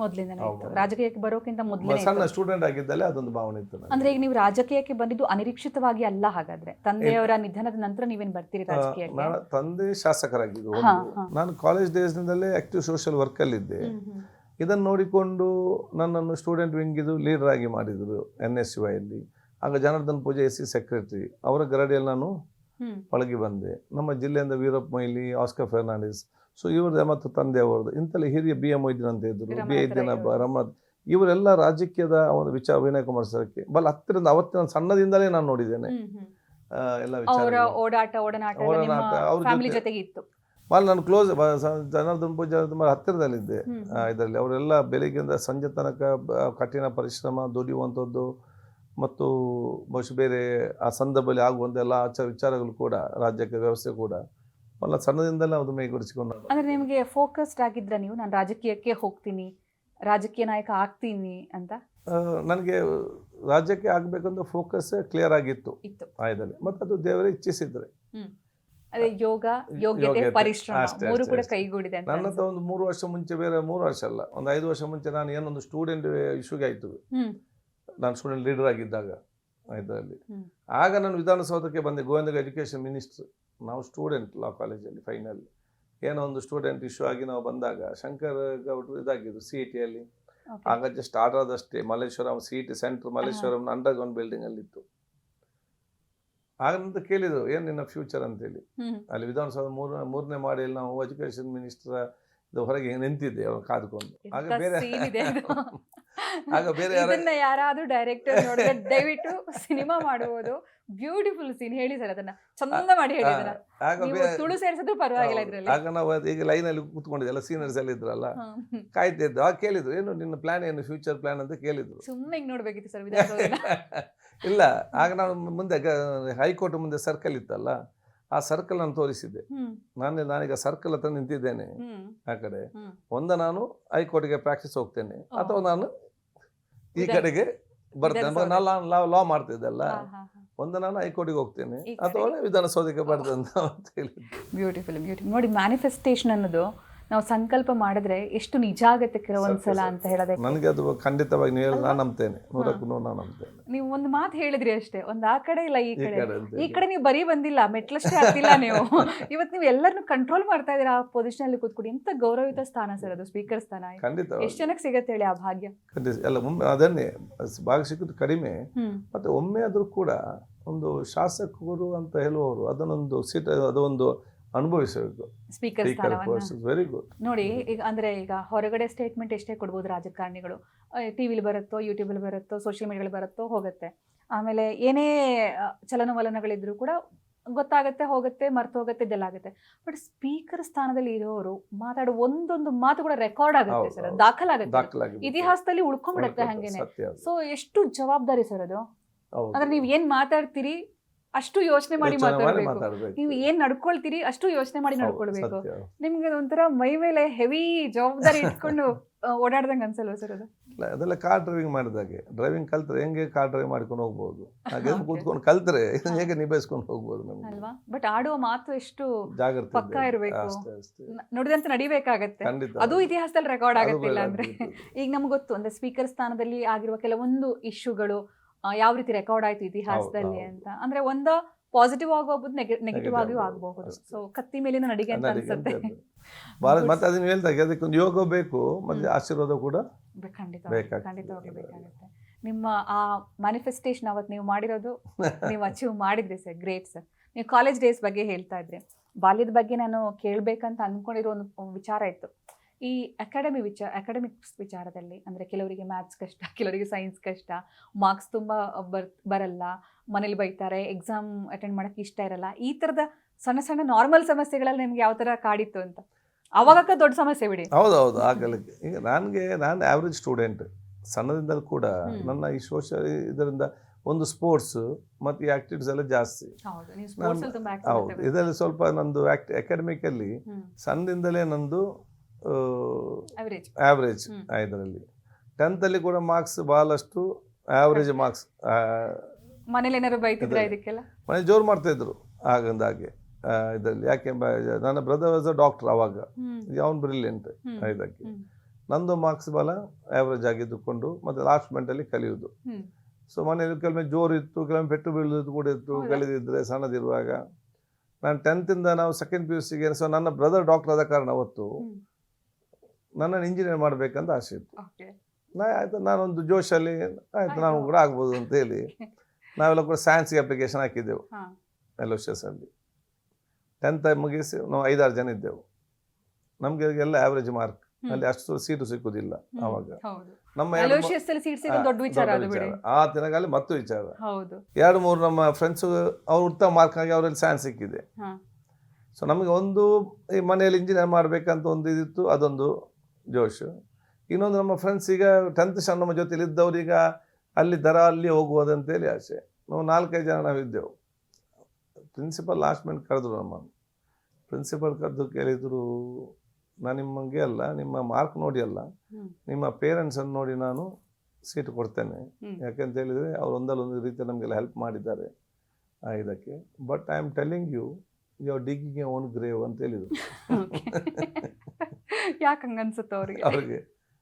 ಮೊದಲಿಂದನೇ ಇತ್ತು. ರಾಜಕೀಯಕ್ಕೆ ಬರೋಕ್ಕಿಂತ ಮೊದಲೇ ಸಣ್ಣ ಸ್ಟೂಡೆಂಟ್ ಆಗಿದ್ದಲ್ಲೇ ಅದೊಂದು ಭಾವನೆ ಇತ್ತು ನನಗೆ. ಅಂದ್ರೆ ಈಗ ನೀವು ರಾಜಕೀಯಕ್ಕೆ ಬಂದಿದ್ದು ಅನಿರೀಕ್ಷಿತವಾಗಿ ಅಲ್ಲ ಹಾಗಾದ್ರೆ? ತಂದೆಯವರ ನಿಧನದ ನಂತರ ನೀವೇನ್ ಬರ್ತೀರಿ ರಾಜಕೀಯಕ್ಕೆ? ನಾನು ತಂದೆ ಶಾಸಕರಾಗಿದ್ದು, ನಾನು ಕಾಲೇಜ್ ಡೇಸ್ನಿಂದಲೇ ಆಕ್ಟಿವ್ ಸೋಷಿಯಲ್ ವರ್ಕಲ್ಲಿದ್ದೆ. ಇದನ್ನು ನೋಡಿಕೊಂಡು ನನ್ನನ್ನು ಸ್ಟೂಡೆಂಟ್ ವಿಂಗಿದು ಲೀಡರ್ ಆಗಿ ಮಾಡಿದರು NSUI ಅಲ್ಲಿ. ಆಗ ಜನಾರ್ದನ್ ಪೂಜೆ SC ಸೆಕ್ರೆಟರಿ, ಅವರ ಗರಡಿಯಲ್ಲಿ ನಾನು ಒಳಗೆ ಬಂದೆ. ನಮ್ಮ ಜಿಲ್ಲೆಯಿಂದ ವೀರಪ್ಪ ಮೊಯ್ಲಿ, ಆಸ್ಕರ್ ಫೆರ್ನಾಂಡಿಸ್, ಸೊ ಇವ್ರದ್ದು ಮತ್ತು ತಂದೆ ಅವರದ್ದು ಇಂಥಲ್ಲಿ ಹಿರಿಯ BM ಮೊಯ್ದೀನ್ ಅಂತ ಇದ್ದರು, ರಮನಾಥ್, ಇವರೆಲ್ಲ ರಾಜಕೀಯದ ಒಂದು ವಿಚಾರ. ವಿನಯ್ ಕುಮಾರ್ ಸರ್ಗೆ ಬಲ್ ಹತ್ತಿರದ ಅವತ್ತಿನ ಸಣ್ಣದಿಂದಲೇ ನಾನು ನೋಡಿದ್ದೇನೆ ಎಲ್ಲ ವಿಚಾರ. ನಾನು ಕ್ಲೋಸ್ ಜನಾರ್ದನ್ ಪೂಜೆ ಹತ್ತಿರದಲ್ಲಿದ್ದೆ ಇದರಲ್ಲಿ. ಅವರೆಲ್ಲ ಬೆಳಿಗ್ಗೆಯಿಂದ ಸಂಜೆ ತನಕ ಕಠಿಣ ಪರಿಶ್ರಮ ದುಡಿಯುವಂಥದ್ದು ಮತ್ತು ಬಹುಶಃ ಬೇರೆ ಆ ಸಂದರ್ಭದಲ್ಲಿ ಆಗುವಂಥ ಎಲ್ಲ ವಿಚಾರಗಳು ಕೂಡ, ರಾಜ್ಯಕ್ಕೆ ವ್ಯವಸ್ಥೆ ಕೂಡ ಎಲ್ಲ ಸಣ್ಣದಿಂದಲೇ ಅದು ಮೈಗೂಡಿಸಿಕೊಂಡು. ಅಂದ್ರೆ ನಿಮಗೆ ಫೋಕಸ್ಡ್ ಆಗಿದ್ರ ನೀವು, ನಾನು ರಾಜಕೀಯಕ್ಕೆ ಹೋಗ್ತೀನಿ, ರಾಜಕೀಯ ನಾಯಕ ಆಗ್ತೀನಿ ಅಂತ? ನನಗೆ ರಾಜ್ಯಕ್ಕೆ ಆಗಬೇಕಂತ ಫೋಕಸ್ ಕ್ಲಿಯರ್ ಆಗಿತ್ತು ಆಯದಲ್ಲಿ, ಮತ್ತು ಅದು ದೇವರೇ ಇಚ್ಛಿಸಿದ್ರೆ. ಅದೇ ಯೋಗ, ಯೋಗ್ಯತೆ, ಪರಿಶ್ರಮ ಮೂರು ಕೂಡ ಕೈಗೂಡಿದೆ. ನನ್ನ ಹತ್ರ ಒಂದು 3 ವರ್ಷ ಮುಂಚೆ, ಬೇರೆ 3 ವರ್ಷ ಅಲ್ಲ, ಒಂದು 5 ವರ್ಷ ಮುಂಚೆ ನಾನು ಏನೊಂದು ಸ್ಟೂಡೆಂಟ್ ಇಶ್ಯೂಗೆ ಆಯಿತು. ನಾನು ಸ್ಟೂಡೆಂಟ್ ಲೀಡರ್ ಆಗಿದ್ದಾಗ ಇದರಲ್ಲಿ, ಆಗ ನಾನು ವಿಧಾನಸೌಧಕ್ಕೆ ಬಂದೆ, ಗೋವಿಂದ ಎಜುಕೇಷನ್ ಮಿನಿಸ್ಟರ್. ನಾವು ಸ್ಟೂಡೆಂಟ್ ಲಾ ಕಾಲೇಜಲ್ಲಿ ಫೈನಲ್ ಏನೋ ಒಂದು ಸ್ಟೂಡೆಂಟ್ ಇಶ್ಯೂ ಆಗಿ ನಾವು ಬಂದಾಗ, ಶಂಕರ್ ಗೌಡ್ರು ಇದಾಗಿದ್ರು CET ಅಲ್ಲಿ. ಆಗ ಜಸ್ಟ್ ಸ್ಟಾರ್ಟ್ ಆದಷ್ಟೇ Malleshwaram CET centre Malleshwaram underground building ಅಲ್ಲಿ ಇತ್ತು. ಆಗಂತ ಕೇಳಿದ್ರು, ಏನು ನಿನ್ನ ಫ್ಯೂಚರ್ ಅಂತೇಳಿ. ಅಲ್ಲಿ ವಿಧಾನಸೌಧ ಮೂರನೇ ಮಾಡಿಯಲ್ಲಿ ನಾವು ಎಜುಕೇಷನ್ ಮಿನಿಸ್ಟರ್ ಹೊರಗೆ ನಿಂತಿದ್ದೆ ಅವ್ರು ಕಾದ್ಕೊಂಡು. ಆಗ ಬೇರೆ ಯಾರಾದ್ರೂ ಡೈರೆಕ್ಟರ್ ನೋಡಿದ್ರೆ ದಯವಿಟ್ಟು ಸಿನಿಮಾ ಮಾಡುವುದು. ಬ್ಯೂಟಿಫುಲ್ ಸೀನ್, ಹೇಳಿ ಸರ್ ಅದನ್ನ ಚಂದ ಮಾಡಿ ಹೇಳಿದ್ರ. ತುಳು ಸೇರಿಸಿದ್ರು ಪರವಾಗಿಲ್ಲ ಇದ್ರಲ್ಲಿ. ಆಗ ನಾವು ಈಗ ಲೈನಲ್ಲಿ ಕೂತ್ಕೊಂಡಿದ್ದೆಲ್ಲ ಸೀನಿಯರ್ಸ್ ಎಲ್ಲ ಇದ್ರಲ್ಲ, ಕಾಯ್ತಿದ್ದು. ಆಗ ಕೇಳಿದ್ರು, ಏನು ನಿನ್ನ ಪ್ಲಾನ್ ಏನು, ಫ್ಯೂಚರ್ ಪ್ಲಾನ್ ಅಂತ ಕೇಳಿದ್ರು. ಸುಮ್ಮನೆ ಹಿಂಗ್ ನೋಡ್ಬೇಕಿತ್ತು ಸರ್. ಇಲ್ಲ, ಆಗ ನಾವು ಮುಂದೆ ಹೈಕೋರ್ಟ್ ಮುಂದೆ ಸರ್ಕಲ್ ಇತ್ತಲ್ಲ, ಆ ಸರ್ಕಲ್ ನಾನು ತೋರಿಸಿದ್ದೆ. ನಾನೀಗ ಸರ್ಕಲ್ ಹತ್ರ ನಿಂತಿದ್ದೇನೆ ಆ ಕಡೆ. ನಾನು ಹೈಕೋರ್ಟ್ಗೆ ಪ್ರಾಕ್ಟೀಸ್ ಹೋಗ್ತೇನೆ, ಅಥವಾ ನಾನು ಈ ಕಡೆಗೆ ಬರ್ತೇನೆ. ನಾನು ಲಾ ಮಾಡ್ತಿದ್ದಲ್ಲ, ನಾನು ಹೈಕೋರ್ಟ್ಗೆ ಹೋಗ್ತೇನೆ ಅಥವಾ ವಿಧಾನಸೌಧಕ್ಕೆ ಬರ್ತೇನೆ ಅಂತ ಹೇಳಿ. ಬ್ಯೂಟಿಫುಲ್ ನೋಡಿ, ಮ್ಯಾನಿಫೆಸ್ಟೇಷನ್ ಅನ್ನೋದು ನಾವು ಸಂಕಲ್ಪ ಮಾಡಿದ್ರೆ ಎಷ್ಟು ನಿಜ ಆಗತ್ತೆ ಕೆಲವೊಂದ್ಸಲ ಅಂತ ಹೇಳೋದೇ. ನನಗೆ ಅದು ಖಂಡಿತವಾಗಿ ನಾನು ನಂಬ್ತೇನೆ, 100% ನಾನು ನಂಬ್ತೇನೆ. ನೀವು ಒಂದು ಮಾತು ಹೇಳಿದ್ರಿ ಅಷ್ಟೇ, ಒಂದು ಆ ಕಡೆ ಇಲ್ಲ ಈ ಕಡೆ ನೀವು ಬರೀ ಬಂದಿಲ್ಲ, ಮೆಟ್ಲಷ್ಟೇ ಆಗ್ತಿಲ್ಲ ನೀವು. ಇವತ್ತು ನೀವು ಎಲ್ಲರನ್ನು ಕಂಟ್ರೋಲ್ ಮಾಡ್ತಾ ಇದೀರಾ ಆ ಪೊಸಿಷನ್ ಅಲ್ಲಿ ಕೂತ್ಕೊಡಿ. ಎಂತ ಗೌರವಿತ ಸ್ಥಾನ ಸರ್ ಅದು, ಸ್ಪೀಕರ್ ಸ್ಥಾನ. ಎಷ್ಟು ಜನಕ್ಕೆ ಸಿಗತ್ತೆ ಹೇಳಿ ಆ ಭಾಗ್ಯ? ಎಲ್ಲ ಅದನ್ನೇ ಭಾಗ ಸಿಕ್ಕುದು ಕಡಿಮೆ. ಮತ್ತೆ ಒಮ್ಮೆ ಆದ್ರೂ ಕೂಡ ಒಂದು ಶಾಸಕರು ಅಂತ ಹೇಳುವವರು ಅದನ್ನೊಂದು ಸೀಟ್, ಅದೊಂದು ಅನುಭವಿಸಬೇಕು. Speaker very good. ನೋಡಿ, ಈಗ ಹೊರಗಡೆ ಸ್ಟೇಟ್ಮೆಂಟ್ ಎಷ್ಟೇ ಕೊಡ್ಬೋದು ರಾಜಕಾರಣಿಗಳು, ಟಿವಿಲಿ ಬರುತ್ತೋ, ಯೂಟ್ಯೂಬಲ್ಲಿ ಬರುತ್ತೋ, ಸೋಷಿಯಲ್ ಮೀಡಿಯಾದಲ್ಲಿ ಬರುತ್ತೋ, ಹೋಗುತ್ತೆ. ಆಮೇಲೆ ಏನೇ ಚಲನವಲನಗಳಿದ್ರು ಕೂಡ ಗೊತ್ತಾಗತ್ತೆ, ಹೋಗುತ್ತೆ, ಮರ್ತು ಹೋಗುತ್ತೆ, ಇದೆಲ್ಲ ಆಗುತ್ತೆ. ಬಟ್ ಸ್ಪೀಕರ್ ಸ್ಥಾನದಲ್ಲಿ ಇರೋರು ಮಾತಾಡೋ ಒಂದೊಂದು ಮಾತು ಕೂಡ ರೆಕಾರ್ಡ್ ಆಗುತ್ತೆ ಸರ್, ದಾಖಲಾಗುತ್ತೆ, ಇತಿಹಾಸದಲ್ಲಿ ಉಳ್ಕೊಂಡ್ಬಿಡುತ್ತೆ ಹಂಗೇನೆ. ಸೊ ಎಷ್ಟು ಜವಾಬ್ದಾರಿ ಸರ್ ಅದು. ಅಂದ್ರೆ ನೀವ್ ಏನ್ ಮಾತಾಡ್ತೀರಿ ಅಷ್ಟು ಯೋಚನೆ ಮಾಡಿ ಮಾತಾಡ್ಬೇಕು, ನೀವು ಏನ್ ನಡ್ಕೊಳ್ತೀರಿ ಅಷ್ಟು ಯೋಚನೆ ಮಾಡಿ ನಡ್ಕೊಳ್ಬೇಕು. ನಿಮ್ಗೆ ಒಂಥರ ಮೈ ಮೇಲೆ ಹೆವಿ ಜವಾಬ್ದಾರಿ ಇಟ್ಕೊಂಡು ಓಡಾಡ್ದಂಗೆ ಅನ್ಸಲ್ವ ಸರ್ ಅದು? ಅದೆಲ್ಲ ಕಾರ್ ಡ್ರೈವಿಂಗ್ ಮಾಡಿದಾಗೆ, ಡ್ರೈವಿಂಗ್ ಕಲ್ತ್ರೆ ಹೆಂಗೆ ಕಾರ್ ಡ್ರೈವ್ ಮಾಡ್ಕೊಂಡು ಹೋಗ್ಬೋದು, ಹಾಗೆ ಕೂತ್ಕೊಂಡು ಕಲ್ತ್ರೆ ಹೇಗೆ ನಿಭಾಯಿಸ್ಕೊಂಡು ಹೋಗ್ಬೋದು ನಮ್ಗೆ ಅಲ್ವಾ? ಬಟ್ ಆಡುವ ಮಾತು ಎಷ್ಟು ಪಕ್ಕ ಇರ್ಬೇಕು, ನೋಡಿದಂತ ನಡಿಬೇಕಾಗತ್ತೆ. ಅದು ಇತಿಹಾಸದಲ್ಲಿ ರೆಕಾರ್ಡ್ ಆಗತ್ತಿಲ್ಲ ಅಂದ್ರೆ. ಈಗ ನಮ್ಗೆ ಗೊತ್ತು ಅಂದ್ರೆ ಸ್ಪೀಕರ್ ಸ್ಥಾನದಲ್ಲಿ ಆಗಿರುವ ಕೆಲವೊಂದು ಇಶ್ಯೂಗಳು ಯಾವ ರೀತಿ ರೆಕಾರ್ಡ್ ಆಯ್ತು ಇತಿಹಾಸದಲ್ಲಿ ಅಂತ. ಅಂದ್ರೆ ಒಂದ ಪಾಸಿಟಿವ್ ಆಗೋಗ್ಬೋದು, ನೆಗೆಟಿವ್ ಆಗಿಯೂ ಆಗಬಹುದು. ಸೊ ಕತ್ತಿ ಮೇಲಿನ ನಡಿಗೆ ಅಂತ ಅನ್ಸುತ್ತೆ. ಮತ್ತೆ ಅದನ್ನ ಹೇಳ್ದಾಗ ಅದಕ್ಕೊಂದು ಯೋಗ ಬೇಕು, ಮತ್ತೆ ಆಶೀರ್ವಾದ ಕೂಡ ಖಂಡಿತವಾಗ್ಲೂ ಬೇಕಾಗುತ್ತೆ. ನಿಮ್ಮ ಆ ಮ್ಯಾನಿಫೆಸ್ಟೇಷನ್ ಅವತ್ತು ನೀವು ಮಾಡಿರೋದು, ನೀವು ಅಚೀವ್ ಮಾಡಿದ್ರಿ ಸರ್, ಗ್ರೇಟ್ ಸರ್. ನೀವು ಕಾಲೇಜ್ ಡೇಸ್ ಬಗ್ಗೆ ಹೇಳ್ತಾ ಇದ್ರಿ, ಬಾಲ್ಯದ ಬಗ್ಗೆ ನಾನು ಕೇಳಬೇಕಂತ ಅಂದ್ಕೊಂಡಿರೋ ಒಂದು ವಿಚಾರ ಇತ್ತು. ಈ ಅಕಾಡೆಮಿಕ್ಸ್ ವಿಚಾರದಲ್ಲಿ ಅಂದರೆ ಕೆಲವರಿಗೆ ಮ್ಯಾಥ್ಸ್ ಕಷ್ಟ, ಕೆಲವರಿಗೆ ಸೈನ್ಸ್ ಕಷ್ಟ, ಮಾರ್ಕ್ಸ್ ತುಂಬ ಬರಲ್ಲ, ಮನೇಲಿ ಬೈತಾರೆ, ಎಕ್ಸಾಮ್ ಅಟೆಂಡ್ ಮಾಡೋಕ್ಕೆ ಇಷ್ಟ ಇರಲ್ಲ, ಈ ಥರದ ಸಣ್ಣ ಸಣ್ಣ ನಾರ್ಮಲ್ ಸಮಸ್ಯೆಗಳಲ್ಲಿ ನಿಮ್ಗೆ ಯಾವ ಥರ ಕಾಡಿತ್ತು ಅಂತ? ಅವಾಗ ದೊಡ್ಡ ಸಮಸ್ಯೆ ಬಿಡಿ. ಹೌದೌದು, ಆಗಲಿಕ್ಕೆ ಈಗ ನಾನು ಆವ್ರೇಜ್ ಸ್ಟೂಡೆಂಟ್ ಸಣ್ಣದಿಂದಲೂ ಕೂಡ. ನನ್ನ ಈ ಸೋಷಿಯಲ್ ಇದರಿಂದ ಒಂದು ಸ್ಪೋರ್ಟ್ಸ್ ಮತ್ತು ಈ ಆಕ್ಟಿವಿಟೀಸ್ ಎಲ್ಲ ಜಾಸ್ತಿ. ಹೌದು, ಇದರಲ್ಲಿ ಸ್ವಲ್ಪ ನಂದು ಅಕಾಡೆಮಿಕಲ್ಲಿ ಸಣ್ಣದಿಂದಲೇ ನಂದು ಆವ್ರೇಜ್ ಇದರಲ್ಲಿ. 10th ಅಲ್ಲಿ ಕೂಡ ಮಾರ್ಕ್ಸ್ ಬಹಳಷ್ಟು ಆವ್ರೇಜ್ ಮಾರ್ಕ್ಸ್. ಮನೇಲಿ ಏನಾದ್ರು ಬೈತಿದ್ರ ಇದಕ್ಕೆಲ್ಲ? ಮನೆ ಜೋರು ಮಾಡ್ತಾ ಇದ್ರು ಆಗಂದಾಗೆ ಇದರಲ್ಲಿ. ಯಾಕೆ ನನ್ನ ಬ್ರದರ್ ವಾಸ್ ಅ ಡಾಕ್ಟರ್ ಅವಾಗ, ಅವನು ಬ್ರಿಲಿಯಂಟ್ ಇದಕ್ಕೆ. ನಂದು ಮಾರ್ಕ್ಸ್ ಬಲ ಆ್ಯಾವ್ರೇಜ್ ಆಗಿದ್ದುಕೊಂಡು ಮತ್ತು ಲಾಸ್ಟ್ ಮಿನಿಟಲ್ಲಿ ಕಲಿಯೋದು. ಹ್ಮ್. ಸೊ ಮನೆಯಲ್ಲಿ ಕೆಲವೊಮ್ಮೆ ಜೋರು ಇತ್ತು, ಕೆಲವೊಮ್ಮೆ ಪೆಟ್ಟು ಬೀಳೋದು ಕೂಡ ಇತ್ತು, ಹೌದಾ? ಕಲಿದಿದ್ದರೆ ಸಣ್ಣದಿರುವಾಗ. ನಾನು 10th ನಾವು ಸೆಕೆಂಡ್ PUCಗೆ, ಸೊ ನನ್ನ ಬ್ರದರ್ ಡಾಕ್ಟರ್ ಆದ ಕಾರಣ ಅವತ್ತು ಹ್ಮ್. ನನ್ನನ್ನು ಇಂಜಿನಿಯರ್ ಮಾಡಬೇಕಂತ ಆಸೆ ಇತ್ತು. Okay. ಆಯಿತು, ನಾನೊಂದು ಜೋಶಲ್ಲಿ ಆಯಿತು ನಾನು ಕೂಡ ಆಗ್ಬೋದು ಅಂತ ಹೇಳಿ ನಾವೆಲ್ಲ ಕೂಡ ಸೈನ್ಸ್ಗೆ ಅಪ್ಲಿಕೇಶನ್ ಹಾಕಿದ್ದೆವು ಹಾ. LOCS ಅಲ್ಲಿ. 10th ಮುಗಿಸಿ ನಾವು 5-6 ಜನ ಇದ್ದೆವು. ನಮಗೆ ಎಲ್ಲ ಆವ್ರೇಜ್ ಮಾರ್ಕ್, ಅಲ್ಲಿ ಅಷ್ಟು ಸೀಟು ಸಿಕ್ಕುದಿಲ್ಲ ಆವಾಗ. ಹೌದು. ನಮ್ಮ LOCS ಅಲ್ಲಿ ಸೀಟ್ ಸಿಗೋದು ದೊಡ್ಡ ವಿಚಾರ ಅದು ಬಿಡಿ. ಆ ದಿನಗಳಲ್ಲಿ ಮತ್ತು ವಿಚಾರ. ಹೌದು. 2-3 ನಮ್ಮ ಫ್ರೆಂಡ್ಸು ಅವ್ರು ಉತ್ತಮ ಮಾರ್ಕ್ ಆಗಿ ಅವರಲ್ಲಿ ಸೈನ್ಸ್ ಸಿಕ್ಕಿದೆ. ಹಾ. ಸೊ ನಮಗೆ ಒಂದು ಈ ಮನೆಯಲ್ಲಿ ಇಂಜಿನಿಯರ್ ಮಾಡಬೇಕಂತ ಒಂದು ಇದಿತ್ತು, ಅದೊಂದು ಜೋಶು. ಇನ್ನೊಂದು ನಮ್ಮ ಫ್ರೆಂಡ್ಸ್ ಈಗ 10th ನಮ್ಮ ಜೊತೆಲಿ ಇದ್ದವ್ರು ಈಗ ಅಲ್ಲಿ ಅಲ್ಲಿ ಹೋಗುವುದಂತೇಳಿ ಆಸೆ. ನಾವು 4-5 ಜನ ನಾವಿದ್ದೆವು. ಪ್ರಿನ್ಸಿಪಲ್ ಲಾಸ್ಟ್ ಮಿನಿಟ್ ಕರೆದ್ರು ನಮ್ಮನ್ನು. ಪ್ರಿನ್ಸಿಪಲ್ ಕರೆದು ಕೇಳಿದರು, ನಾನು ನಿಮಗೆ ಅಲ್ಲ, ನಿಮ್ಮ ಮಾರ್ಕ್ ನೋಡಿ ಅಲ್ಲ, ನಿಮ್ಮ ಪೇರೆಂಟ್ಸನ್ನು ನೋಡಿ ನಾನು ಸೀಟ್ ಕೊಡ್ತೇನೆ. ಯಾಕೆಂತ ಹೇಳಿದರೆ ಅವ್ರು ಒಂದಲ್ಲೊಂದು ರೀತಿ ನಮಗೆಲ್ಲ ಹೆಲ್ಪ್ ಮಾಡಿದ್ದಾರೆ ಇದಕ್ಕೆ. But I am telling you are digging a own grave ಅಂತ ಹೇಳಿದರು. ಯಾಕೆ ಹಂಗನ್ಸುತ್ತೆ ಅವ್ರಿಗೆ? ಅವ್ರಿಗೆ